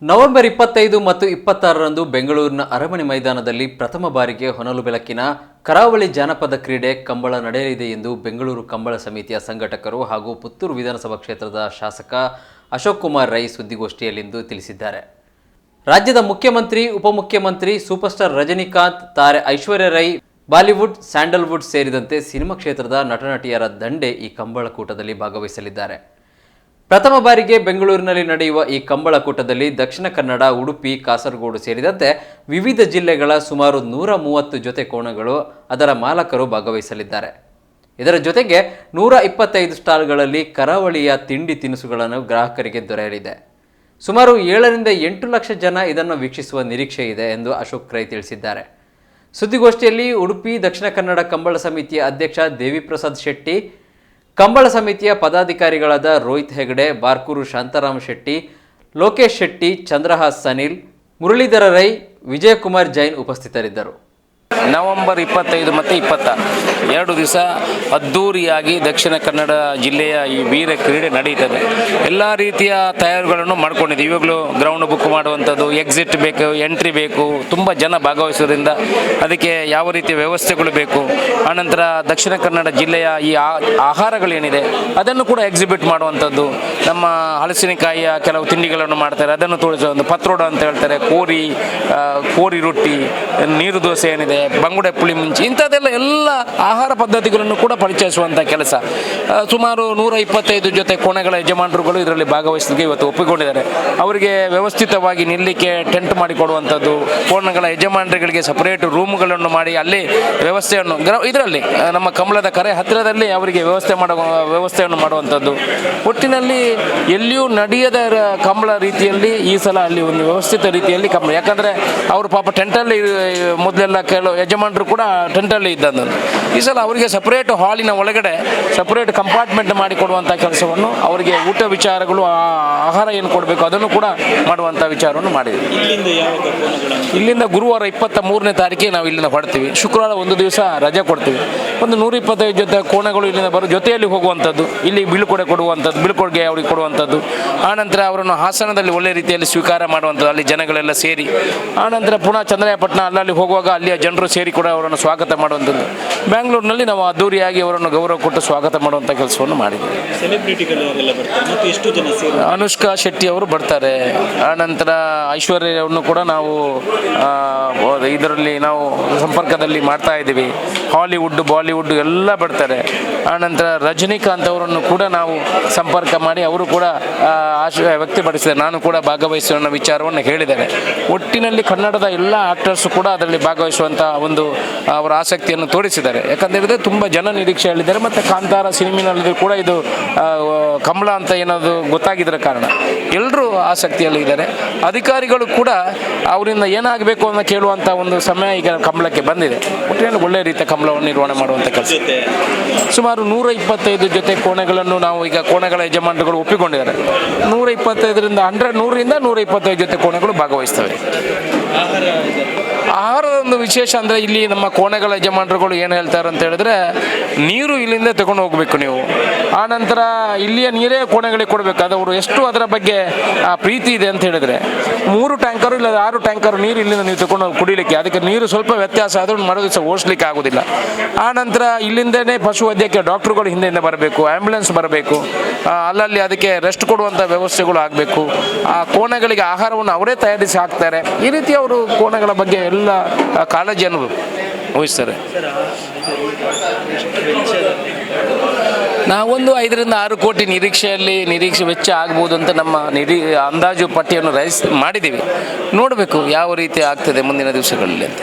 November 25 ಮತ್ತು 26ರಂದು ಬೆಂಗಳೂರಿನ ಅರಮನೆ ಮೈದಾನದಲ್ಲಿ ಪ್ರಥಮ ಬಾರಿಗೆ ಹೊನಲು ಬೆಳಕಿನ ಕರಾವಳಿ ಜಾನಪದ ಕ್ರೀಡೆ ಕಂಬಳ ನಡೆಯಲಿದೆ ಎಂದು ಬೆಂಗಳೂರು ಕಂಬಳ ಸಮಿತಿಯ ಸಂಘಟಕರು ಹಾಗೂ ಪುತ್ತೂರು ವಿಧಾನಸಭಾ ಕ್ಷೇತ್ರದ ಶಾಸಕ ಅಶೋಕ್ ಕುಮಾರ್ ರೈ ಸುದ್ದಿಗೋಷ್ಠಿಯಲ್ಲಿಂದು ತಿಳಿಸಿದ್ದಾರೆ. ರಾಜ್ಯದ ಮುಖ್ಯಮಂತ್ರಿ, ಉಪಮುಖ್ಯಮಂತ್ರಿ, ಸೂಪರ್ ಸ್ಟಾರ್ ರಜನಿಕಾಂತ್, ತಾರೆ ಐಶ್ವರ್ಯ ರೈ, ಬಾಲಿವುಡ್, ಸ್ಯಾಂಡಲ್ವುಡ್ ಸೇರಿದಂತೆ ಸಿನಿಮಾ ಕ್ಷೇತ್ರದ ನಟನಟಿಯರ ದಂಡೆ ಈ ಕಂಬಳ ಕೂಟದಲ್ಲಿ ಭಾಗವಹಿಸಲಿದ್ದಾರೆ. ಪ್ರಥಮ ಬಾರಿಗೆ ಬೆಂಗಳೂರಿನಲ್ಲಿ ನಡೆಯುವ ಈ ಕಂಬಳ ಕೂಟದಲ್ಲಿ ದಕ್ಷಿಣ ಕನ್ನಡ, ಉಡುಪಿ, ಕಾಸರಗೋಡು ಸೇರಿದಂತೆ ವಿವಿಧ ಜಿಲ್ಲೆಗಳ ಸುಮಾರು 130 ಜೊತೆ ಕೋಣಗಳು ಅದರ ಮಾಲಕರು ಭಾಗವಹಿಸಲಿದ್ದಾರೆ. ಇದರ ಜೊತೆಗೆ 125 ಸ್ಟಾಲ್ಗಳಲ್ಲಿ ಕರಾವಳಿಯ ತಿಂಡಿ ತಿನಿಸುಗಳನ್ನು ಗ್ರಾಹಕರಿಗೆ ದೊರೆಯಲಿದೆ. ಸುಮಾರು 7 ರಿಂದ 8 ಲಕ್ಷ ಜನ ಇದನ್ನು ವೀಕ್ಷಿಸುವ ನಿರೀಕ್ಷೆ ಇದೆ ಎಂದು ಅಶೋಕ್ ರೈ ತಿಳಿಸಿದ್ದಾರೆ. ಸುದ್ದಿಗೋಷ್ಠಿಯಲ್ಲಿ ಉಡುಪಿ ದಕ್ಷಿಣ ಕನ್ನಡ ಕಂಬಳ ಸಮಿತಿಯ ಅಧ್ಯಕ್ಷ ದೇವಿಪ್ರಸಾದ್ ಶೆಟ್ಟಿ, ಕಂಬಳ ಸಮಿತಿಯ ಪದಾಧಿಕಾರಿಗಳಾದ ರೋಹಿತ್ ಹೆಗಡೆ, ಬಾರ್ಕೂರು ಶಾಂತಾರಾಮ ಶೆಟ್ಟಿ, ಲೋಕೇಶ್ ಶೆಟ್ಟಿ, ಚಂದ್ರಹಾಸ್ ಸನಿಲ್, ಮುರಳೀಧರ ರೈ, ವಿಜಯಕುಮಾರ್ ಜೈನ್ ಉಪಸ್ಥಿತರಿದ್ದರು. ನವೆಂಬರ್ 25 ಮತ್ತು 26 2 ದಿವಸ ಅದ್ಧೂರಿಯಾಗಿ ದಕ್ಷಿಣ ಕನ್ನಡ ಜಿಲ್ಲೆಯ ಈ ವೀರ ಕ್ರೀಡೆ ನಡೆಯುತ್ತದೆ. ಎಲ್ಲ ರೀತಿಯ ತಯಾರಿಗಳನ್ನು ಮಾಡ್ಕೊಂಡಿದ್ದೀವಿ. ಇವಾಗಲೂ ಗ್ರೌಂಡ್ ಬುಕ್ ಮಾಡುವಂಥದ್ದು, ಎಕ್ಸಿಟ್ ಬೇಕು, ಎಂಟ್ರಿ ಬೇಕು, ತುಂಬ ಜನ ಭಾಗವಹಿಸೋದ್ರಿಂದ ಅದಕ್ಕೆ ಯಾವ ರೀತಿಯ ವ್ಯವಸ್ಥೆಗಳು ಬೇಕು. ಆನಂತರ ದಕ್ಷಿಣ ಕನ್ನಡ ಜಿಲ್ಲೆಯ ಈ ಆಹಾರಗಳೇನಿದೆ ಅದನ್ನು ಕೂಡ ಎಕ್ಸಿಬಿಟ್ ಮಾಡುವಂಥದ್ದು. ನಮ್ಮ ಹಲಸಿನಕಾಯಿಯ ಕೆಲವು ತಿಂಡಿಗಳನ್ನು ಮಾಡ್ತಾರೆ, ಅದನ್ನು ತೋರಿಸೋ ಒಂದು ಪತ್ರೋಡ ಅಂತ ಹೇಳ್ತಾರೆ, ಕೋರಿ ರೊಟ್ಟಿ, ನೀರು ದೋಸೆ ಏನಿದೆ, ಬಂಗುಡೆ ಪುಳಿ ಮುಂಚಿ, ಎಲ್ಲ ಆಹಾರ ಪದ್ಧತಿಗಳನ್ನು ಕೂಡ ಪರಿಚಯಿಸುವಂಥ ಕೆಲಸ. ಸುಮಾರು 125 ಜೊತೆ ಕೋಣೆಗಳ ಯಜಮಾನರುಗಳು ಇದರಲ್ಲಿ ಭಾಗವಹಿಸಲಿಕ್ಕೆ ಇವತ್ತು ಒಪ್ಪಿಕೊಂಡಿದ್ದಾರೆ. ಅವರಿಗೆ ವ್ಯವಸ್ಥಿತವಾಗಿ ನಿಲ್ಲಕ್ಕೆ ಟೆಂಟ್ ಮಾಡಿಕೊಡುವಂಥದ್ದು, ಕೋಣೆಗಳ ಯಜಮಾನರುಗಳಿಗೆ ಸಪರೇಟ್ ರೂಮ್ಗಳನ್ನು ಮಾಡಿ ಅಲ್ಲಿ ವ್ಯವಸ್ಥೆಯನ್ನು ಇದರಲ್ಲಿ ನಮ್ಮ ಕಂಬಳದ ಕರೆ ಹತ್ತಿರದಲ್ಲಿ ಅವರಿಗೆ ವ್ಯವಸ್ಥೆಯನ್ನು ಮಾಡುವಂಥದ್ದು. ಒಟ್ಟಿನಲ್ಲಿ ಎಲ್ಲಿಯೂ ನಡೆಯದ ಕಂಬಳ ರೀತಿಯಲ್ಲಿ ಈ ಸಲ ಅಲ್ಲಿ ಒಂದು ವ್ಯವಸ್ಥಿತ ರೀತಿಯಲ್ಲಿ ಕಂಬಳ, ಯಾಕಂದರೆ ಅವರು ಪಾಪ ಟೆಂಟಲ್ಲಿ ಮೊದಲೆಲ್ಲ ಕೆಲವು ಯಜಮಾನರು ಕೂಡ ಟೆಂಟಲ್ಲಿ ಇದ್ದಂದು. ಈ ಸಲ ಅವರಿಗೆ ಸಪರೇಟ್ ಹಾಲಿನ ಒಳಗಡೆ ಸಪರೇಟ್ ಕಂಪಾರ್ಟ್ಮೆಂಟ್ ಮಾಡಿಕೊಡುವಂಥ ಕೆಲಸವನ್ನು, ಅವರಿಗೆ ಊಟ ವಿಚಾರಗಳು, ಆಹಾರ ಏನು ಕೊಡಬೇಕು ಅದನ್ನು ಕೂಡ ಮಾಡುವಂಥ ವಿಚಾರವನ್ನು ಮಾಡಿದ್ವಿ. ಇಲ್ಲಿಂದ ಗುರುವಾರ 23ನೇ ತಾರೀಕಿಗೆ ನಾವು ಇಲ್ಲಿಂದ ಹೊಡ್ತೀವಿ. ಶುಕ್ರವಾರ ಒಂದು ದಿವಸ ರಜೆ ಕೊಡ್ತೀವಿ. ಒಂದು 125 ಜೊತೆ ಕೋಣಗಳು ಇಲ್ಲಿಂದ ಬರೋ ಜೊತೆಯಲ್ಲಿ ಹೋಗುವಂಥದ್ದು, ಇಲ್ಲಿ ಬೀಳ್ಕೊಡುಗೆ ಅವ್ರಿಗೆ ಕೊಡುವಂಥದ್ದು. ಆನಂತರ ಅವರನ್ನು ಹಾಸನದಲ್ಲಿ ಒಳ್ಳೆ ರೀತಿಯಲ್ಲಿ ಸ್ವೀಕಾರ ಮಾಡುವಂಥದ್ದು, ಅಲ್ಲಿ ಜನಗಳೆಲ್ಲ ಸೇರಿ. ಆನಂತರ ಪುನಃ ಚಂದ್ರಾಯಪಟ್ಟಣ ಅಲ್ಲಲ್ಲಿ ಹೋಗುವಾಗ ಅಲ್ಲಿಯ ಜನರು ಸೇರಿ ಕೂಡ ಅವರನ್ನು ಸ್ವಾಗತ ಮಾಡುವಂಥದ್ದು. ಬೆಂಗಳೂರಿನಲ್ಲಿ ನಾವು ಅದ್ದೂರಿಯಾಗಿ ಅವರನ್ನು ಗೌರವ ಕೊಟ್ಟು ಸ್ವಾಗತ ಮಾಡುವಂಥ ಕೆಲಸವನ್ನು ಮಾಡಿದ್ದೀವಿ. ಅನುಷ್ಕಾ ಶೆಟ್ಟಿ ಅವರು ಬರ್ತಾರೆ. ಆನಂತರ ಐಶ್ವರ್ಯವನ್ನು ಕೂಡ ನಾವು ಇದರಲ್ಲಿ ನಾವು ಸಂಪರ್ಕದಲ್ಲಿ ಮಾಡ್ತಾ ಇದ್ದೀವಿ. ಹಾಲಿವುಡ್, ಬಾಲಿವುಡ್ ಎಲ್ಲ ಬರ್ತಾರೆ. ಆನಂತರ ರಜನಿಕಾಂತ್ ಅವರನ್ನು ಕೂಡ ನಾವು ಸಂಪರ್ಕ ಮಾಡಿ ಅವರು ಕೂಡ ಆಶಯ ವ್ಯಕ್ತಪಡಿಸಿದ್ದಾರೆ. ನಾನು ಕೂಡ ಭಾಗವಹಿಸುವ ವಿಚಾರವನ್ನು ಹೇಳಿದ್ದಾರೆ. ಒಟ್ಟಿನಲ್ಲಿ ಕನ್ನಡದ ಎಲ್ಲ ಆಕ್ಟರ್ಸ್ ಕೂಡ ಅದರಲ್ಲಿ ಭಾಗವಹಿಸುವಂಥ ಒಂದು ಅವರ ಆಸಕ್ತಿಯನ್ನು ತೋರಿಸಿದ್ದಾರೆ. ಯಾಕಂತೇಳಿದರೆ ತುಂಬ ಜನ ನಿರೀಕ್ಷೆಯಲ್ಲಿದ್ದಾರೆ. ಮತ್ತು ಕಾಂತಾರ ಸಿನಿಮಿನಲ್ಲಿ ಕೂಡ ಇದು ಕಂಬಳ ಅಂತ ಏನದು ಗೊತ್ತಾಗಿದ್ದರ ಕಾರಣ ಎಲ್ಲರೂ ಆಸಕ್ತಿಯಲ್ಲಿ ಇದ್ದಾರೆ. ಅಧಿಕಾರಿಗಳು ಕೂಡ ಅವರಿಂದ ಏನಾಗಬೇಕು ಅಂತ ಕೇಳುವಂಥ ಒಂದು ಸಮಯ ಈಗ ಕಂಬಳಕ್ಕೆ ಬಂದಿದೆ. ಒಟ್ಟಿನಲ್ಲಿ ಒಳ್ಳೆಯ ರೀತಿಯ ಕಂಬಳವನ್ನು ನಿರ್ವಹಣೆ ಮಾಡುವಂಥ ಕೆಲಸ. ಸುಮಾರು 125 ಜೊತೆ ಕೋಣೆಗಳನ್ನು ನಾವು ಈಗ ಕೋಣೆಗಳ ಯಜಮಾನರುಗಳು ಒಪ್ಪಿಕೊಂಡಿದ್ದಾರೆ. 125ರಿಂದ 125 ಜೊತೆ ಕೋಣೆಗಳು ಭಾಗವಹಿಸ್ತವೆ. ಆಹಾರದ ಒಂದು ವಿಶೇಷ ಅಂದರೆ ಇಲ್ಲಿ ನಮ್ಮ ಕೋಣೆಗಳ ಯಜಮಾನರುಗಳು ಏನು ಹೇಳ್ತಾರೆ ಅಂತ ಹೇಳಿದ್ರೆ, ನೀರು ಇಲ್ಲಿಂದ ತಗೊಂಡು ಹೋಗಬೇಕು ನೀವು. ಆನಂತರ ಇಲ್ಲಿಯ ನೀರೇ ಕೋಣೆಗಳಿಗೆ ಕೊಡಬೇಕು. ಅದು ಅವರು ಎಷ್ಟು ಅದರ ಬಗ್ಗೆ ಪ್ರೀತಿ ಇದೆ ಅಂತ ಹೇಳಿದರೆ 3 ಟ್ಯಾಂಕರು ಇಲ್ಲ 6 ಟ್ಯಾಂಕರು ನೀರು ಇಲ್ಲಿಂದ ನೀವು ತಗೊಂಡು ಕುಡಿಲಿಕ್ಕೆ. ಅದಕ್ಕೆ ನೀರು ಸ್ವಲ್ಪ ವ್ಯತ್ಯಾಸ ಆದರೂ ಮರು ದಿವಸ ಓಡಿಸ್ಲಿಕ್ಕೆ ಆಗೋದಿಲ್ಲ. ಆನಂತರ ಇಲ್ಲಿಂದನೇ ಪಶು ವೈದ್ಯಕೀಯ ಡಾಕ್ಟ್ರುಗಳು ಹಿಂದೆಯಿಂದ ಬರಬೇಕು, ಆ್ಯಂಬುಲೆನ್ಸ್ ಬರಬೇಕು, ಅಲ್ಲಲ್ಲಿ ಅದಕ್ಕೆ ರೆಸ್ಟ್ ಕೊಡುವಂಥ ವ್ಯವಸ್ಥೆಗಳು ಆಗಬೇಕು. ಆ ಕೋಣೆಗಳಿಗೆ ಆಹಾರವನ್ನು ಅವರೇ ತಯಾರಿಸಿ ಹಾಕ್ತಾರೆ. ಈ ರೀತಿ ಅವರು ಕೋಣೆಗಳ ಬಗ್ಗೆ ಎಲ್ಲ ಕಾಳಜಿಯನ್ನು ವಹಿಸ್ತಾರೆ. ನಾವೊಂದು 5 ರಿಂದ 6 ಕೋಟಿ ನಿರೀಕ್ಷೆ ವೆಚ್ಚ ಆಗ್ಬೋದು ಅಂತ ನಮ್ಮ ಅಂದಾಜು ಪಟ್ಟಿಯನ್ನು ಮಾಡಿದ್ದೀವಿ. ನೋಡಬೇಕು ಯಾವ ರೀತಿ ಆಗ್ತದೆ ಮುಂದಿನ ದಿವಸಗಳಲ್ಲಿ ಅಂತ.